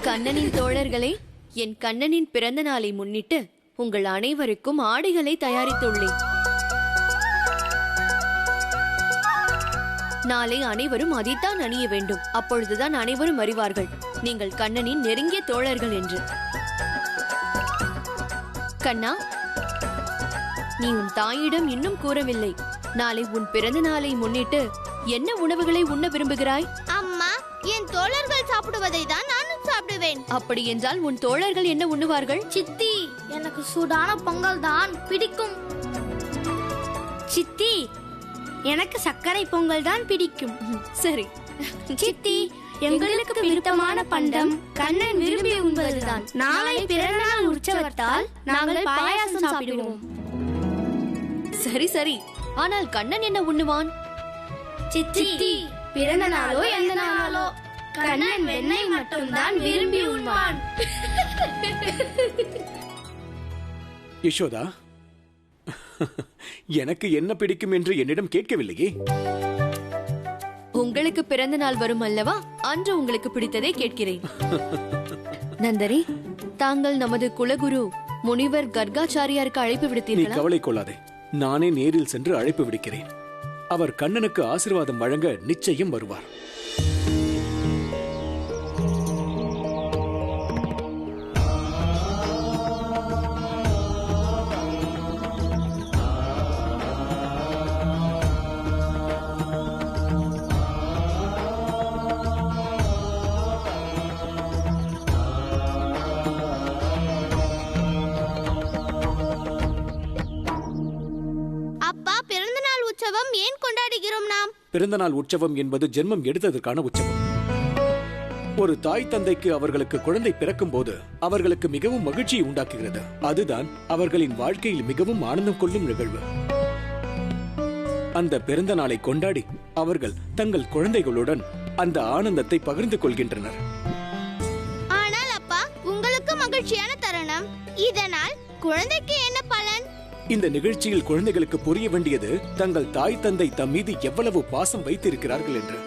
கண்ணனின் தோழர்களே, என் கண்ணனின் பிறந்த நாளை முன்னிட்டு உங்கள் அனைவருக்கும் ஆடைகளை தயாரித்துள்ளேன். நாளை அனைவரும் அதைத்தான் அணிய வேண்டும். அப்பொழுதுதான் அனைவரும் அறிவார்கள் நீங்கள் கண்ணனின் நெருங்கிய தோழர்கள் என்று. கண்ணா, நீ உன் தாயிடம் இன்னும் கூறவில்லை. நாளை உன் பிறந்த நாளை முன்னிட்டு என்ன உணவுகளை உண்ண விரும்புகிறாய்? அம்மா, என் தோழர்கள் சாப்பிடுவதை தான் நானும் சாப்பிடுவேன். அப்படி என்றால் உன் தோழர்கள் என்ன உண்ணுவார்கள்? சித்தி, எனக்கு சூடான பொங்கல் தான் பிடிக்கும். சித்தி, எனக்கு சர்க்கரை பொங்கல் தான் பிடிக்கும். சரி சித்தி, எங்களுக்கு பிடித்தமான பண்டம் கண்ணன் விரும்பி உண்பதுதான். நாளை பிறந்தநாள் உற்சவத்தால் நாங்கள் பாயாசம் சாப்பிடுவோம். சரி சரி, ஆனால் கண்ணன் என்ன உண்ணுவான்? சித்தி, பிறந்த நாளோ எந்த நாளோ கண்ணன் வெண்ணெய் மட்டும்தான் விரும்பி உண்பான். யசோதா, எனக்கு என்ன பிடிக்கும் என்று என்னிடம் கேட்கவில்லையே. உங்களுக்கு பிறந்த நாள் வரும் அல்லவா, அன்று உங்களுக்கு பிடித்ததை கேட்கிறேன். நந்தரி, தாங்கள் நமது குலகுரு முனிவர் கர்காச்சாரியாருக்கு அழைப்பு நீ விடுத்தீர்களா? கவலை கொள்ளாதே, நானே நேரில் சென்று அழைப்பு விடுக்கிறேன். அவர் கண்ணனுக்கு ஆசீர்வாதம் வழங்க நிச்சயம் வருவார். ஏன் கொண்டாடுகிறோம் நாம்? பிறந்தநாள் உற்சவம் என்பது ஜென்மம் எடுத்ததற்கான உற்சவம். ஒரு தாய் தந்தைக்கு அவர்களுக்கு குழந்தை பிறக்கும் போது அவர்களுக்கு மிகவும் மகிழ்ச்சியை உண்டாக்குகிறது. அதுதான் அவர்களின் வாழ்க்கையில் மிகவும் ஆனந்தம் கொள்ளும் நிகழ்வு. அந்த பிறந்த நாளை கொண்டாடி அவர்கள் தங்கள் குழந்தைகளுடன் அந்த ஆனந்தத்தை பகிர்ந்து கொள்கின்றனர். ஆனால் அப்பா, உங்களுக்கு மகிழ்ச்சியான தருணம், இதனால் குழந்தைக்கு என்ன பலன்? இந்த நிகழ்ச்சியில் குழந்தைகளுக்கு புரிய வேண்டியது தங்கள் தாய் தந்தை தம் மீது எவ்வளவு பாசம் வைத்திருக்கிறார்கள் என்று.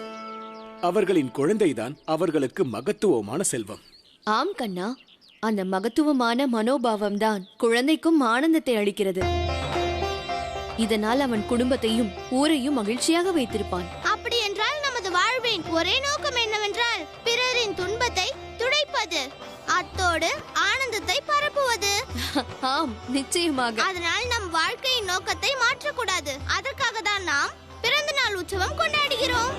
அவர்களின் குழந்தைதான் அவர்களுக்கு மகத்துவமான செல்வம். ஆம் கண்ணா, அந்த மகத்துவமான மனோபாவம் தான் குழந்தைக்கும் ஆனந்தத்தை அளிக்கிறது. இதனால் அவன் குடும்பத்தையும் ஊரையும் மகிழ்ச்சியாக வைத்திருப்பான். அப்படி என்றால் நமது வாழ்வின் ஒரே நோக்கம் என்னவென்றால் பிறரின் துன்பத்தை துடைப்பது, அத்தோடு ஆனந்தத்தை பரப்புவது. ஆம், நிச்சயமாக. அதனால் நம் வாழ்க்கையின் நோக்கத்தை மாற்றக்கூடாது. அதற்காக தான் நாம் பிறந்த நாள் உற்சவம் கொண்டாடுகிறோம்.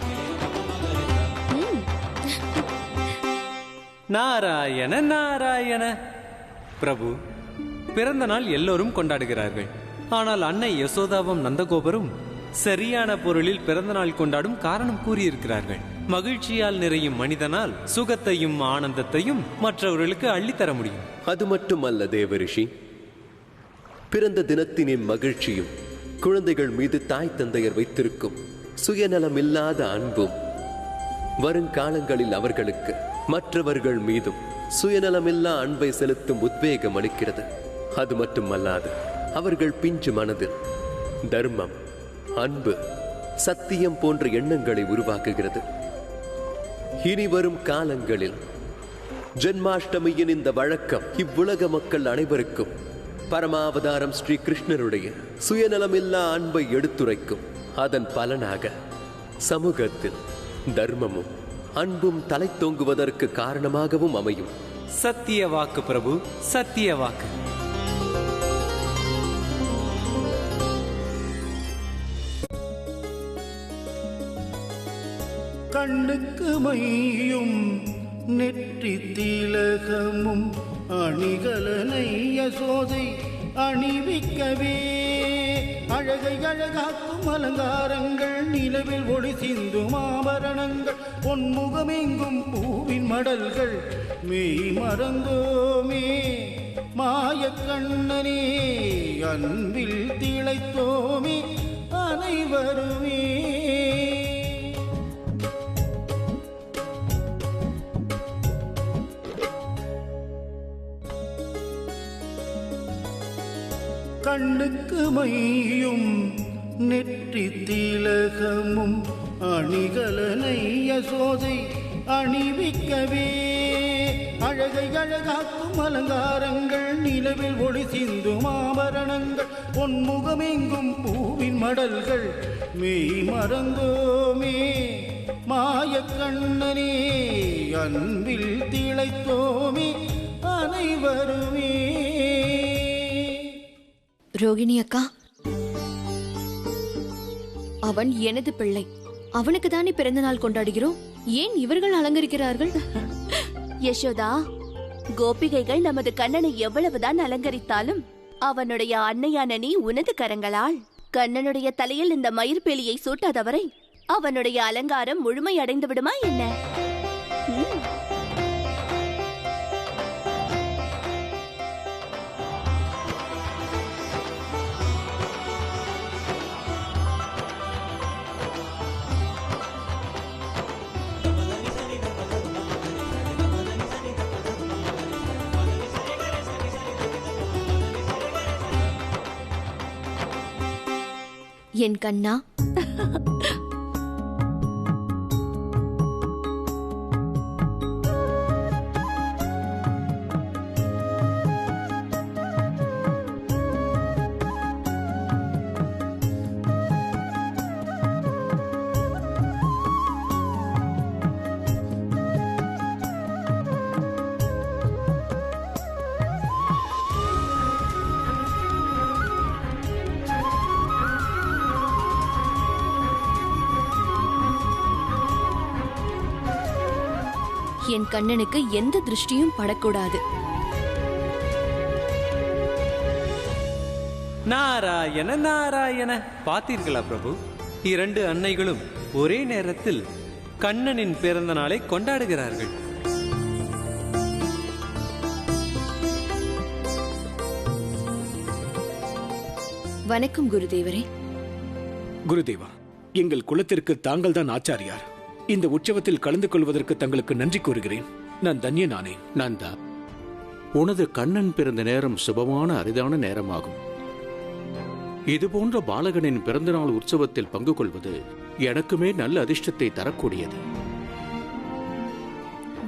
நாராயண நாராயண. பிரபு, பிறந்த நாள் எல்லோரும் கொண்டாடுகிறார்கள். ஆனால் அன்னை யசோதாவும் நந்தகோபரும் சரியான பொருளில் பிறந்த நாள் கொண்டாடும் காரணம் கூறியிருக்கிறார்கள். மகிழ்ச்சியால் நிறையும் மனிதனால் சுகத்தையும் ஆனந்தத்தையும் மற்றவர்களுக்கு அள்ளித்தர முடியும். அது மட்டுமல்ல தேவரிஷி, பிறந்த தினத்தினின் மகிழ்ச்சியும் குழந்தைகள் மீது தாய் தந்தையர் வைத்திருக்கும் சுயநலமில்லாத அன்பும் வருங்காலங்களில் அவர்களுக்கு மற்றவர்கள் மீதும் சுயநலமில்லா அன்பை செலுத்தும் உத்வேகம் அளிக்கிறது. அது மட்டுமல்லாது அவர்கள் பிஞ்சு மனதில் தர்மம், அன்பு, சத்தியம் போன்ற எண்ணங்களை உருவாக்குகிறது. இனி வரும் காலங்களில் ஜென்மாஷ்டமியின் இந்த வழக்கம் இவ்வுலக மக்கள் அனைவருக்கும் பரமாவதாரம் ஸ்ரீ கிருஷ்ணருடைய சுயநலமில்லா அன்பை எடுத்துரைக்கும். அதன் பலனாக சமூகத்தில் தர்மமும் அன்பும் தலை தோங்குவதற்கு காரணமாகவும் அமையும். சத்திய வாக்கு பிரபு, சத்திய வாக்கு. கண்ணுக்கு மையும் நெற்றி திலகமும் அணிகலனை யசோதை அணிவிக்கவே, அழகை அழகாக்கும் அலங்காரங்கள், நிலவில் ஒளி சிந்தும் ஆபரணங்கள், பொன்முகமெங்கும் பூவின் மடல்கள், மெய் மறந்தோமே மாயக் கண்ணனே, அன்பில் திளைத்தோமே அனைவருமே. கண்ணுக்கு மையும் நெற்றி திலகமும் அணிகலனை யசோதை அணிவிக்கவே அழகை அழகாக்கும் அலங்காரங்கள் நிலவில் ஒளி சிந்தும் ஆபரணங்கள் பொன்முகமெங்கும் பூவின் மடல்கள் மெய் மறந்தோமே மாயக்கண்ணனே அன்பில் திளைத்தோமே அனைவருமே. ரோகிணி அக்கா, அவன் எனது பிள்ளை. அவனுக்கு தானே பிறந்த நாள் கொண்டாடுகிறோம். ஏன் இவர்கள் அலங்கரிக்கிறார்கள்? யசோதா, கோபிகைகள் நமது கண்ணனை எவ்வளவுதான் அலங்கரித்தாலும் அவனுடைய அன்னையான நீ உனது கரங்களால் கண்ணனுடைய தலையில் இந்த மயிர்பேலியை சூட்டாதவரை அவனுடைய அலங்காரம் முழுமையடைந்து விடுமா என்ன? என் கண்ணா, என் கண்ணனுக்கு எந்த திருஷ்டியும் படக்கூடாது. நாராயண நாராயண. பார்த்தீர்களா பிரபு, 2 அன்னைகளும் ஒரே நேரத்தில் கண்ணனின் பிறந்த நாளை கொண்டாடுகிறார்கள். வணக்கம் குருதேவரே. குருதேவா, எங்கள் குலத்திற்கு தாங்கள் தான் ஆச்சாரியார். இந்த உற்சவத்தில் கலந்து கொள்வதற்கு தங்களுக்கு நன்றி கூறுகிறேன். நான் தன்யனானே. நந்தா, உனது கண்ணன் பிறந்த நேரம் சுபமான அரிதான நேரமாகும். இதுபோன்ற பாலகனின் பிறந்தநாள் உற்சவத்தில் பங்கு கொள்வது எனக்குமே நல்ல அதிர்ஷ்டத்தை தரக்கூடியது.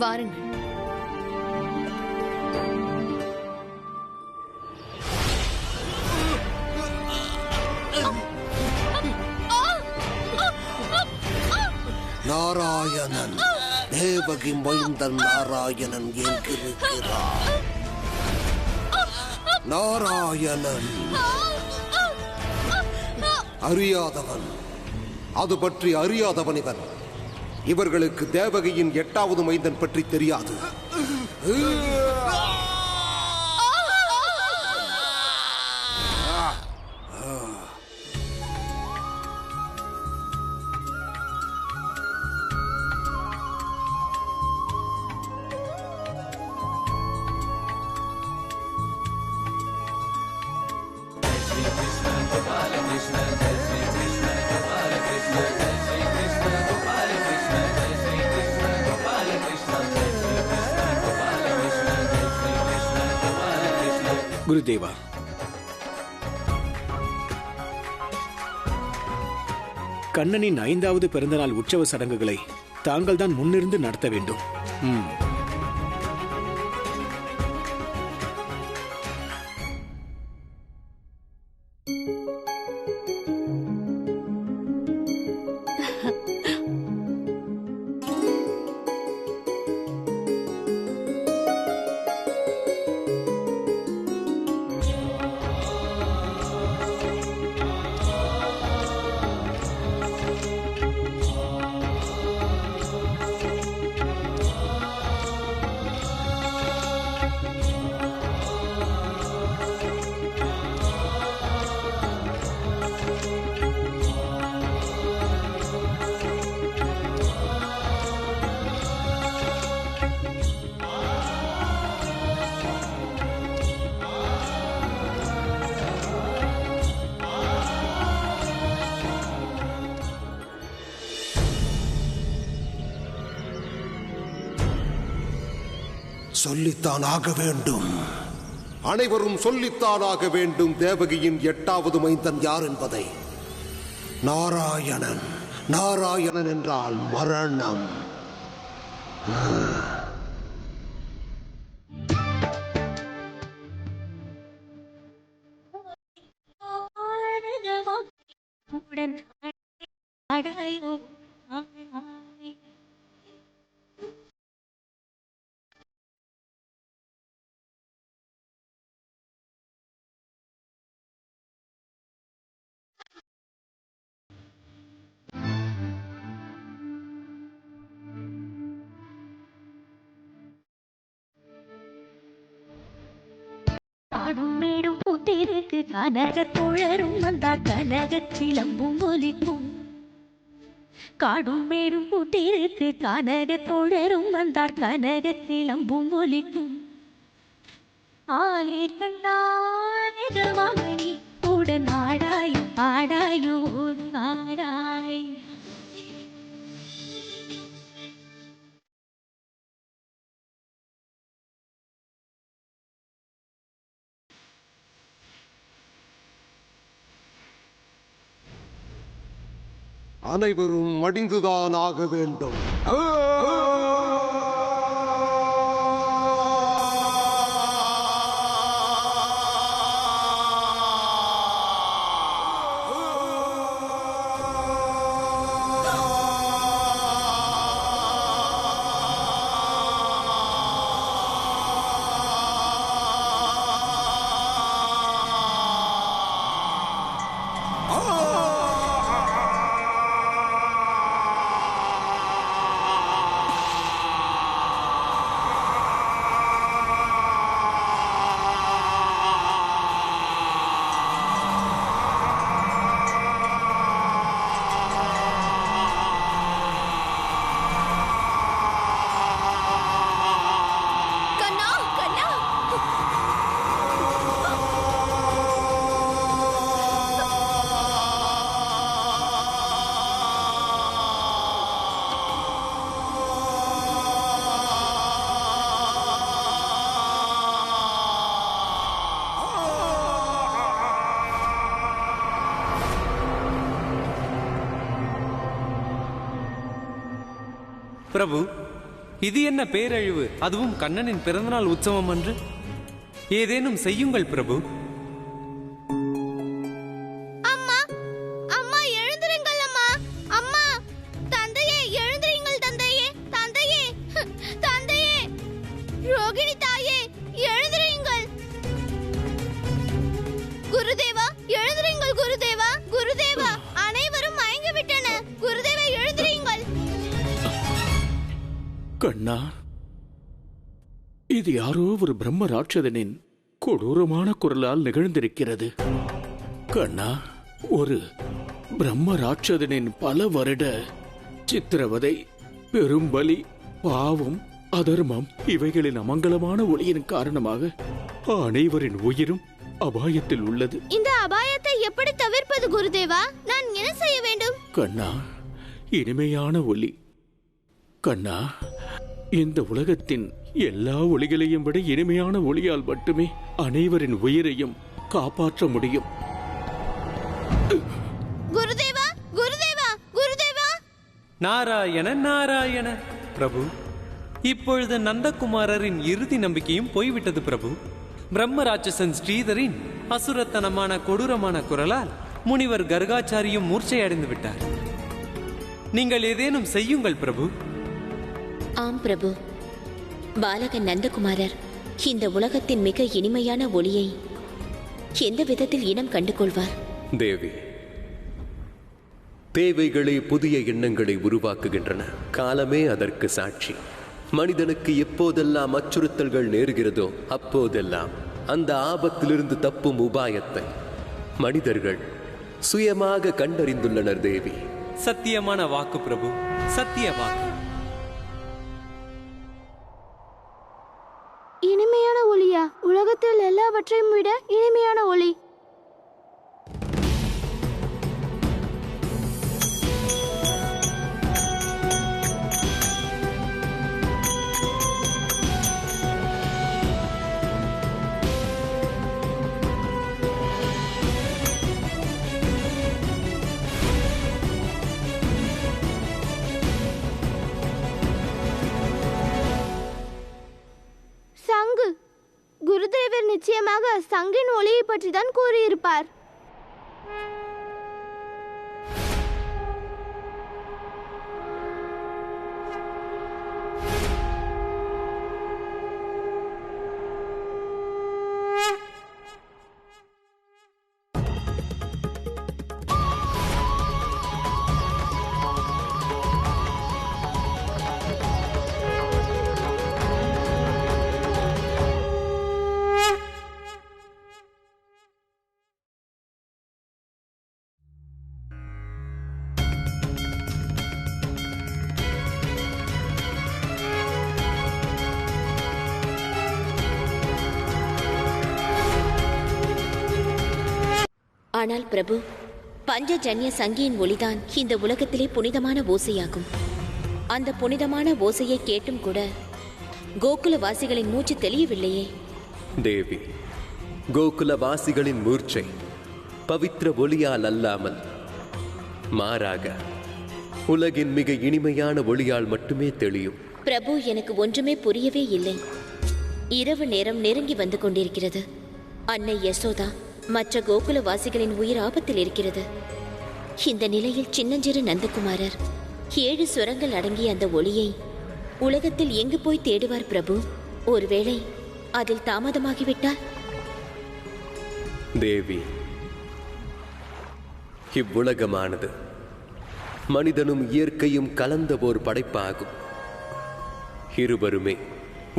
வாருங்கள். நாராயணன், தேவகி மைந்தன் நாராயணன் எங்கிருக்கிறார்? நாராயணன் அறியாதவன், அது பற்றி அறியாதவன் இவன். இவர்களுக்கு தேவகியின் 8வது மைந்தன் பற்றி தெரியாது. குருதேவா, கண்ணனின் 5வது பிறந்தநாள் உற்சவ சடங்குகளை தாங்கள் தான் முன்னிருந்து நடத்த வேண்டும். சொல்லித்தான் ஆக வேண்டும். அனைவரும் சொல்லித்தான் ஆக வேண்டும் தேவகியின் 8வது மைந்தன் யார் என்பதை. நாராயணன். நாராயணன் என்றால் மரணம். மேடும் பூத்திருக்கு கனக தோழரும் வந்தார் கனக சிலம்பும் ஒலிக்கும். காடும் மேடும் பூத்திருக்கு கனக தோழரும் வந்தார் கனக சிலம்பும் ஒலிக்கும். ஆலே கண்ணாமணி உடன் ஆடாயோ ஆடாயோ ஆடாய். அனைவரும் மடிந்துதான் ஆக வேண்டும். பிரபு, இது என்ன பேரழிவு? அதுவும் கண்ணனின் பிறந்தநாள் உற்சவம் அன்று. ஏதேனும் செய்யுங்கள் பிரபு. அம்மா, அம்மா எழுந்திருங்கள் அம்மா. அம்மா, தந்தையே எழுந்திருங்கள் தந்தையே. தந்தையே, தந்தையே, ரோகிணி தாயே எழுந்திருங்கள். குருதேவா எழுந்திருங்கள். குருதேவா, குருதேவா, அனைவரும் மயங்கி விட்டனர். குருதேவா எழுந்திருங்கள். கண்ணா, இது யாரோ ஒரு பிரம்ம ராட்சதனின் கொடூரமான குரலால் நிகழ்ந்திருக்கிறது. கண்ணா, ஒரு பிரம்ம ராட்சதனின் பல வருட சித்திரவதை, பெரும்பலி, பாவம், அதர்மம் இவைகளின் அமங்கலமான ஒளியின் காரணமாக அனைவரின் உயிரும் அபாயத்தில் உள்ளது. இந்த அபாயத்தை எப்படி தவிர்ப்பது குருதேவா? நான் என்ன செய்ய வேண்டும்? கண்ணா, இனிமையான ஒளி. கண்ணா, இந்த உலகத்தின் எல்லா ஒளிகளையும் விட இனிமையான ஒளியால் மட்டுமே அனைவரின் உயிரையும் காப்பாற்ற முடியும். குருதேவா, குருதேவா, குருதேவா. நாராயண நாராயண. பிரபு, இப்பொழுது நந்தகுமாரரின் இறுதி நம்பிக்கையும் போய்விட்டது பிரபு. பிரம்ம ராட்சசன் ஸ்ரீதரின் அசுரத்தனமான கொடூரமான குரலால் முனிவர் கர்காச்சாரியும் மூர்ச்சையடைந்து விட்டார். நீங்கள் ஏதேனும் செய்யுங்கள் பிரபு. ஆம் பிரபு. பாலகன் நந்தகுமாரர் இந்த உலகத்தின் மிக இனிமையான ஒளியை எந்த விதத்தில் இனம் கண்டுகொள்வார்? தேவி, தேவைகளே புதிய எண்ணங்களை உருவாக்குகின்றன. காலமே அதற்கு சாட்சி. மனிதனுக்கு எப்போதெல்லாம் அச்சுறுத்தல்கள் நேருகிறதோ அப்போதெல்லாம் அந்த ஆபத்திலிருந்து தப்பும் உபாயத்தை மனிதர்கள் சுயமாக கண்டறிந்துள்ளனர் தேவி. சத்தியமான வாக்கு பிரபு, சத்திய வாக்கு. இனிமையான ஒளியா? உலகத்தில் எல்லாவற்றையும் விட இனிமையான ஒளி. நிச்சயமாக சங்கின் ஒளியை பற்றி தான் கூறியிருப்பார். ஆனால் பிரபு, பஞ்சஜன்ய சங்கியின் ஒளிதான் இந்த உலகத்திலே புனிதமான ஓசையாகும். அந்த புனிதமான ஓசையை கேட்டும் கூட கோகுலவாசிகளின் மூச்சு தெளியவில்லையே. தேவி, கோகுலவாசிகளின் மூர்ச்சை பவித்திர ஒளியால் அல்லாமல் மாறாக உலகின் மிக இனிமையான ஒளியால் மட்டுமே தெளியும். பிரபு, எனக்கு ஒன்றுமே புரியவே இல்லை. இரவு நேரம் நெருங்கி வந்து கொண்டிருக்கிறது. அன்னை யசோதா மற்ற கோகுலவாசிகளின் உயிர் ஆபத்தில் இருக்கிறது. இந்த நிலையில் சின்னஞ்சிறு நந்தகுமாரர் 7 சுரங்கள் அடங்கிய அந்த ஒளியை உலகத்தில் எங்கு போய் தேடுவார் பிரபு? ஒருவேளை அதில் தாமதமாகிவிட்டால்? தேவி, இவ்வுலகமானது மனிதனும் இயற்கையும் கலந்த ஓர் படைப்பாகும். இருவருமே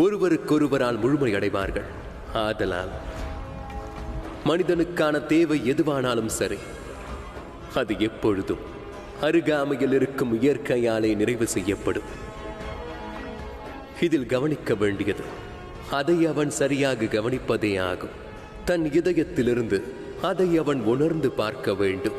ஒருவருக்கொருவரால் முழுமையடைவார்கள். ஆதலால் மனிதனுக்கான தேவை எதுவானாலும் சரி, அது எப்பொழுதும் அருகாமையில் இருக்கும் இயற்கையாலே நிறைவு செய்யப்படும். இதில் கவனிக்க வேண்டியது அதை அவன் சரியாக கவனிப்பதே ஆகும். தன் இதயத்திலிருந்து அதை அவன் உணர்ந்து பார்க்க வேண்டும்.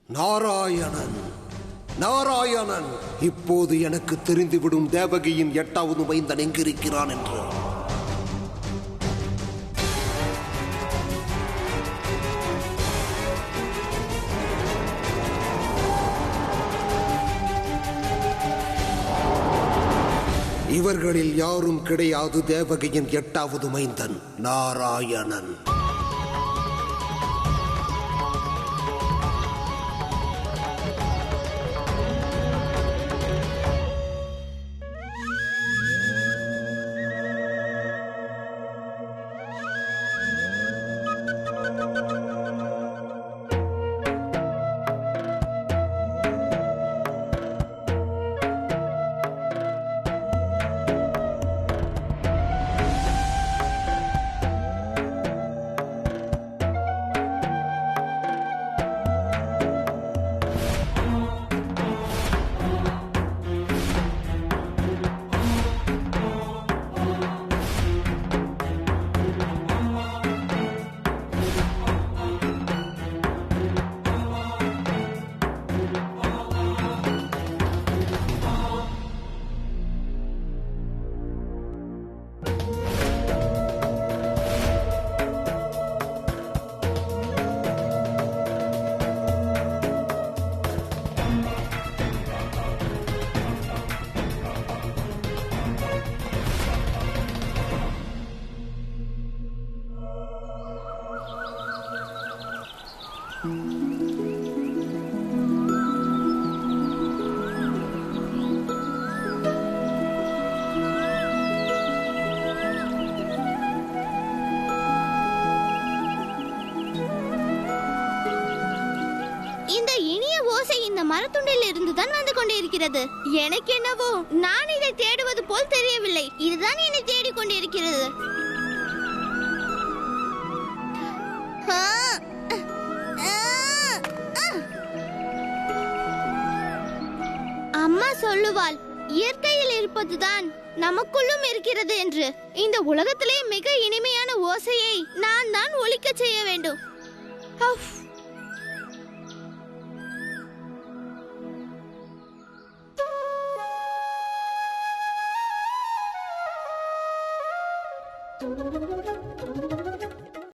நாராயணன், நாராயணன், இப்போது எனக்கு தெரிந்துவிடும் தேவகியின் 8வது மைந்தன் எங்கிருக்கிறான் என்று. இவர்களில் யாரும் கிடையாது தேவகியின் 8வது மைந்தன் நாராயணன். இந்த இனிய ஓசை இந்த மரத்துண்டில் இருந்துதான் வந்து கொண்டிருக்கிறது. எனக்கு என்னவோ நான் இதை தேடுவது போல் தெரியவில்லை. இதுதான் என்னை தேடிக் கொண்டிருக்கிறது. அம்மா சொல்லுவாள், இயற்கையில் இருப்பதுதான் நமக்குள்ளும் இருக்கிறது என்று. இந்த உலகத்திலே மிக இனிமையான ஓசையை நான் தான் ஒலிக்க செய்ய வேண்டும். Thank you.